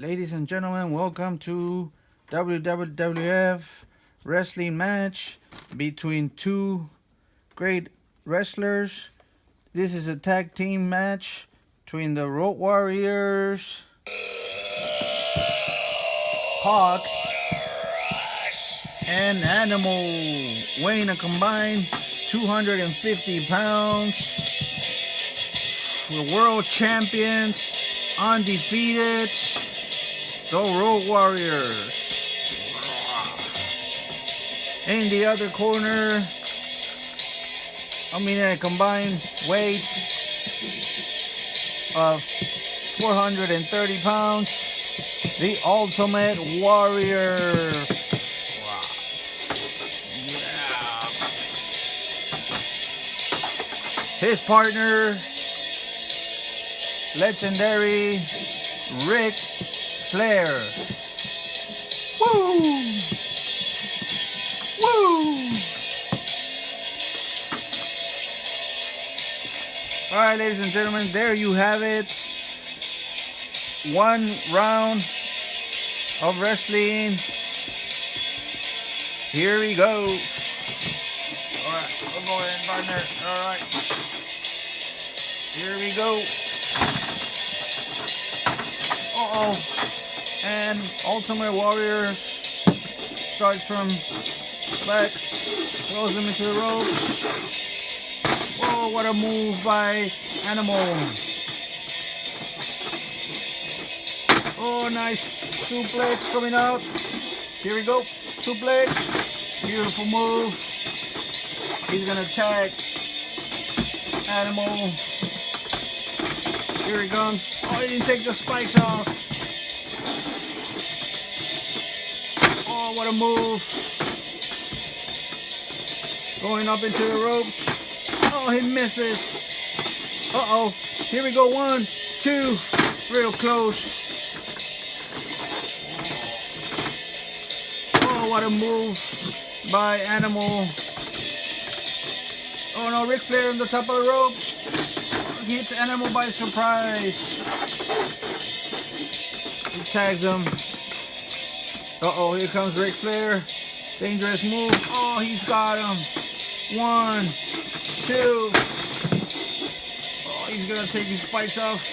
Ladies and gentlemen, welcome to WWF wrestling match between two great wrestlers. This is a tag team match between the Road Warriors, Hawk and Animal, weighing a combined 250 pounds. The world champions, undefeated, the Road Warriors. In the other corner, a combined weight of 430 pounds, the Ultimate Warrior. Wow. Yeah. His partner, legendary Ric Flair. Woo! Woo! Alright, ladies and gentlemen, there you have it. One round of wrestling. Here we go. Alright, we'll go ahead, partner. Alright. Here we go. And Ultimate Warrior starts from back, throws him into the ropes. Whoa, what a move by Animal. Oh, nice suplex coming out. Here we go, suplex. Beautiful move. He's gonna tag Animal. Here he comes. Oh, he didn't take the spikes off. Oh, what a move. Going up into the ropes. Oh, he misses. Uh-oh. Here we go. 1, 2. Real close. Oh, what a move by Animal. Oh, no. Ric Flair on the top of the ropes. Hits Animal by surprise. He tags him. Uh-oh, here comes Ric Flair. Dangerous move. Oh, he's got him. 1, 2. Oh, he's gonna take his spikes off.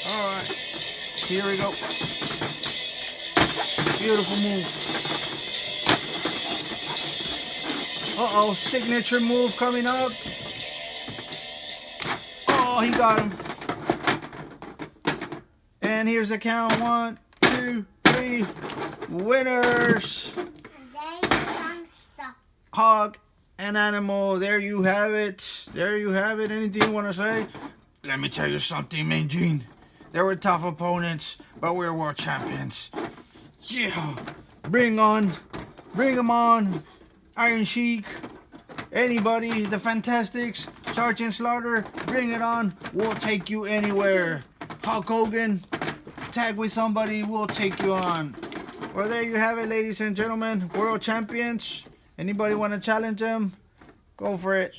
Alright. Here we go. Beautiful move. Uh-oh, signature move coming up. Oh, he got him. And here's the count. 1, 2, 3. Winners. Hawk and Animal. There you have it. There you have it. Anything you want to say? Let me tell you something, Main Gene. They were tough opponents, but we're world champions. Yeah. Bring on. Bring them on. Iron Sheik. Anybody. The Fantastics. Sergeant Slaughter. Bring it on. We'll take you anywhere. Hulk Hogan. Tag with somebody. We'll take you on. Well, there you have it, ladies and gentlemen. World champions. Anybody want to challenge them? Go for it.